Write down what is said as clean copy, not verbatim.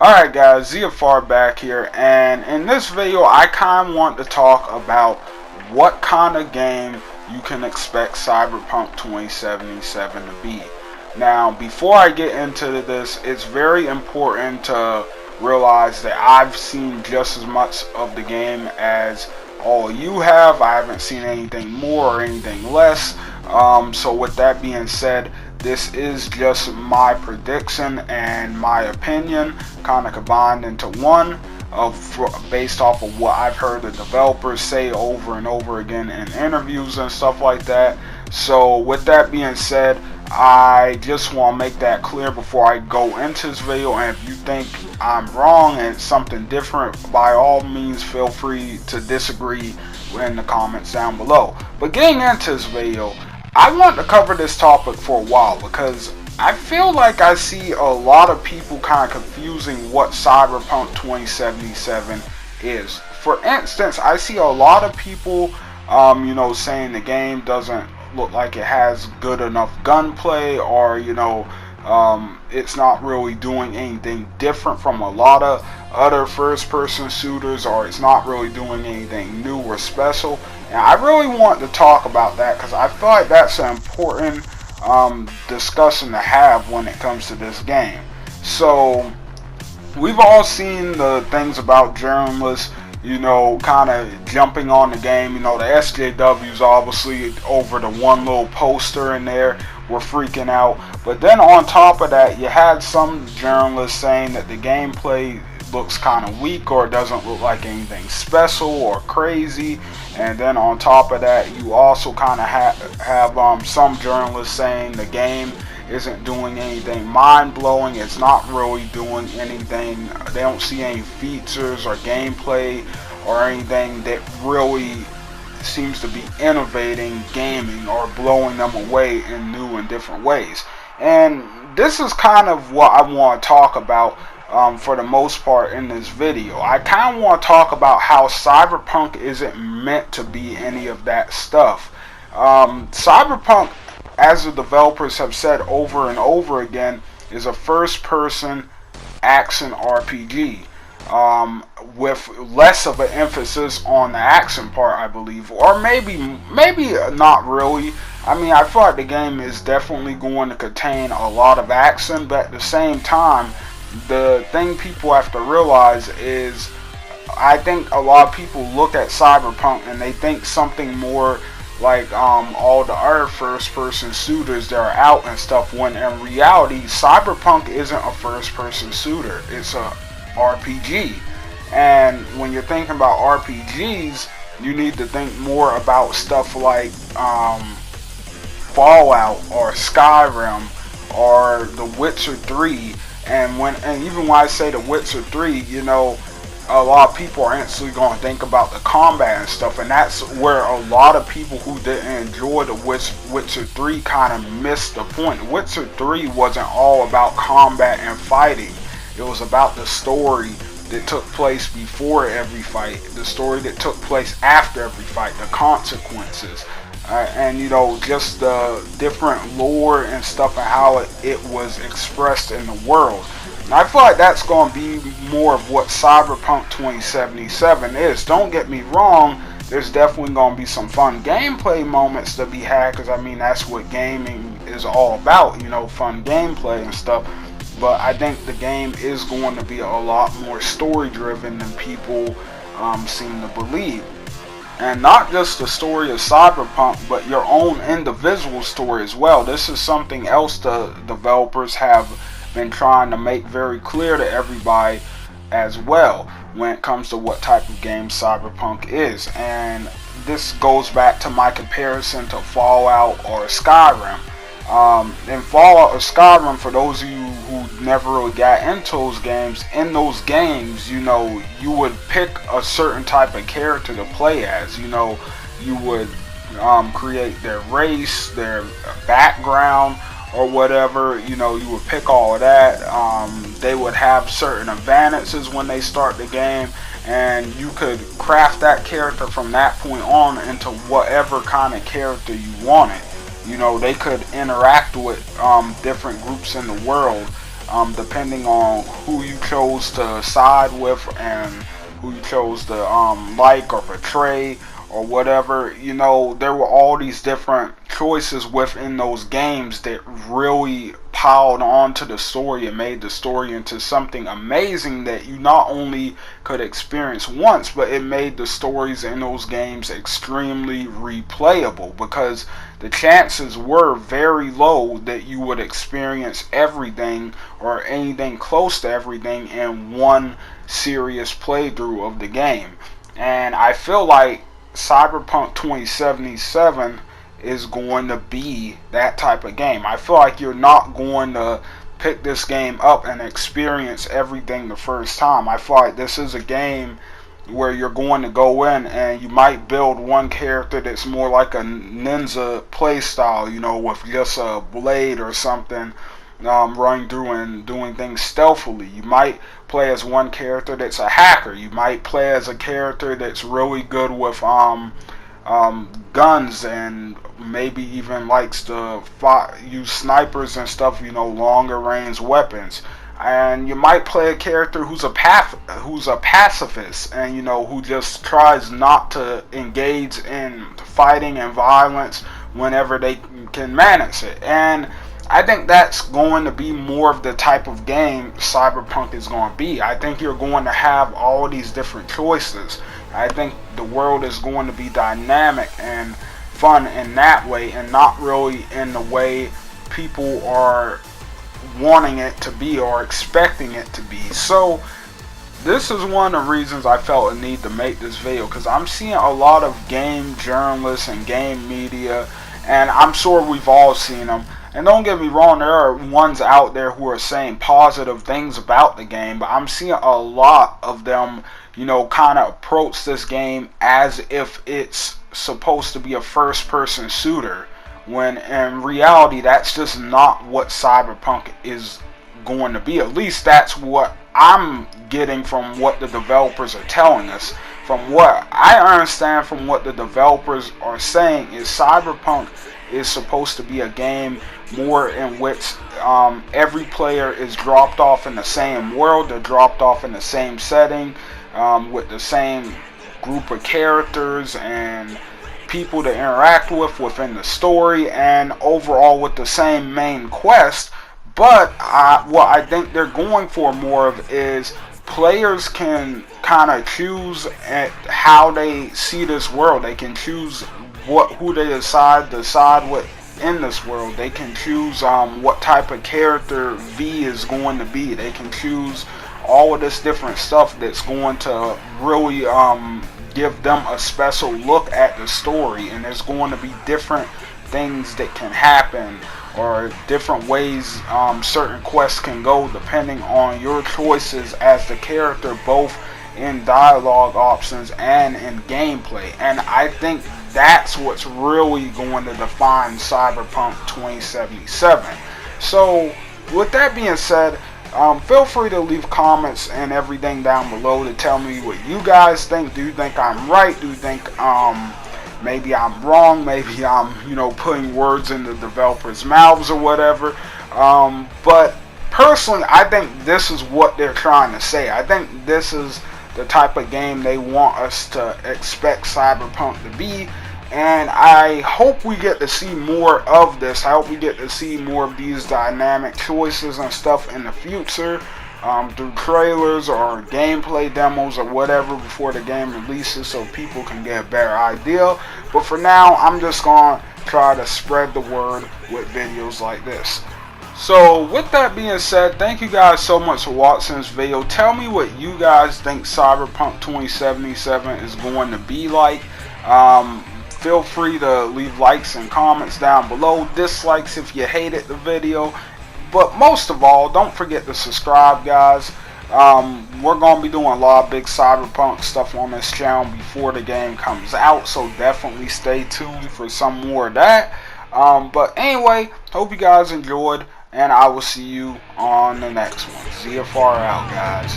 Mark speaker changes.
Speaker 1: Alright guys, ZFR back here, and in this video I kind of want to talk about what kind of game you can expect Cyberpunk 2077 to be. Now, before I get into this, it's very important to realize that I've seen just as much of the game as all you have. I haven't seen anything more or anything less. So with that being said, this is just my prediction and my opinion kind of combined into one based off of what I've heard the developers say over and over again in interviews and stuff like that. So with that being said, I just want to make that clear before I go into this video, and if you think I'm wrong and it's something different, by all means feel free to disagree in the comments down below. But getting into this video, I want to cover this topic for a while because I feel like I see a lot of people kind of confusing what Cyberpunk 2077 is. For instance, I see a lot of people, saying the game doesn't look like it has good enough gunplay, or it's not really doing anything different from a lot of other first-person shooters, or it's not really doing anything new or special. And I really want to talk about that because I feel like that's an important discussion to have when it comes to this game. So we've all seen the things about journalists, kind of jumping on the game. The SJWs obviously over the one little poster in there were freaking out. But then on top of that, you had some journalists saying that the gameplay looks kind of weak or doesn't look like anything special or crazy. And then on top of that, you also kind of have some journalists saying the game isn't doing anything mind-blowing. It's not really doing anything. They don't see any features or gameplay or anything that really seems to be innovating gaming or blowing them away in new and different ways. And this is kind of what I want to talk about for the most part in this video. I kind of want to talk about how Cyberpunk isn't meant to be any of that stuff. Cyberpunk, as the developers have said over and over again, is a first-person action RPG with less of an emphasis on the action part, I believe, or maybe not really. I mean, I feel like the game is definitely going to contain a lot of action, but at the same time, the thing people have to realize is, I think a lot of people look at Cyberpunk and they think something more like all the other first-person shooters that are out and stuff, when in reality Cyberpunk isn't a first-person shooter, it's a RPG. And when you're thinking about RPGs, you need to think more about stuff like Fallout or Skyrim or The Witcher 3. And even when I say The Witcher 3, a lot of people are instantly going to think about the combat and stuff, and that's where a lot of people who didn't enjoy The Witcher 3 kind of missed the point. Witcher 3 wasn't all about combat and fighting. It was about the story that took place before every fight, the story that took place after every fight, the consequences, and just the different lore and stuff and how it was expressed in the world. And I feel like that's going to be more of what Cyberpunk 2077 is. Don't get me wrong, there's definitely going to be some fun gameplay moments to be had, because I mean that's what gaming is all about, fun gameplay and stuff. But I think the game is going to be a lot more story driven than people seem to believe. And not just the story of Cyberpunk, but your own individual story as well. This is something else the developers have been trying to make very clear to everybody as well when it comes to what type of game Cyberpunk is. And this goes back to my comparison to Fallout or Skyrim. In Fallout or Skyrim, for those of you who never really got into those games, in those games, you would pick a certain type of character to play as. You would create their race, their background, or whatever. You would pick all of that. They would have certain advantages when they start the game, and you could craft that character from that point on into whatever kind of character you wanted. They could interact with different groups in the world. depending on who you chose to side with and who you chose to like or portray or whatever. You know, there were all these different choices within those games that really piled onto the story and made the story into something amazing that you not only could experience once, but it made the stories in those games extremely replayable, because the chances were very low that you would experience everything or anything close to everything in one serious playthrough of the game. And I feel like Cyberpunk 2077 is going to be that type of game. I feel like you're not going to pick this game up and experience everything the first time. I feel like this is a game where you're going to go in and you might build one character that's more like a ninja playstyle, you know, with just a blade or something, running through and doing things stealthily. You might play as one character that's a hacker. You might play as a character that's really good with guns and maybe even likes to use snipers and stuff, you know, longer range weapons. And you might play a character who's a pacifist, and you know, who just tries not to engage in fighting and violence whenever they can manage it. And I think that's going to be more of the type of game Cyberpunk is going to be. I think you're going to have all these different choices. I think the world is going to be dynamic and fun in that way, and not really in the way people are wanting it to be or expecting it to be. So this is one of the reasons I felt a need to make this video, because I'm seeing a lot of game journalists and game media, and I'm sure we've all seen them. And don't get me wrong, there are ones out there who are saying positive things about the game, but I'm seeing a lot of them, you know, kind of approach this game as if it's supposed to be a first-person shooter, when in reality that's just not what Cyberpunk is going to be. At least that's what I'm getting from what the developers are telling us. From what I understand from what the developers are saying, is Cyberpunk is supposed to be a game more in which every player is dropped off in the same world. They're dropped off in the same setting, with the same group of characters and people to interact with within the story, and overall with the same main quest. But what I think they're going for more of is players can kind of choose at how they see this world. They can choose who they decide with in this world. They can choose what type of character V is going to be. They can choose all of this different stuff that's going to really give them a special look at the story. And there's going to be different things that can happen, or different ways certain quests can go, depending on your choices as the character, both in dialogue options and in gameplay. And I think that's what's really going to define Cyberpunk 2077. So with that being said, feel free to leave comments and everything down below to tell me what you guys think. Do you think I'm right? Do you think maybe I'm wrong? Maybe I'm, you know, putting words in the developers' mouths or whatever. But personally, I think this is what they're trying to say. I think this is the type of game they want us to expect Cyberpunk to be. And I hope we get to see more of this. I hope we get to see more of these dynamic choices and stuff in the future, through trailers or gameplay demos or whatever before the game releases, so people can get a better idea. But for now, I'm just going to try to spread the word with videos like this. So with that being said, thank you guys so much for watching this video. Tell me what you guys think Cyberpunk 2077 is going to be like. Feel free to leave likes and comments down below. Dislikes if you hated the video. But most of all, don't forget to subscribe, guys. We're going to be doing a lot of big Cyberpunk stuff on this channel before the game comes out. So definitely stay tuned for some more of that. But anyway, hope you guys enjoyed. And I will see you on the next one. ZFR out, guys.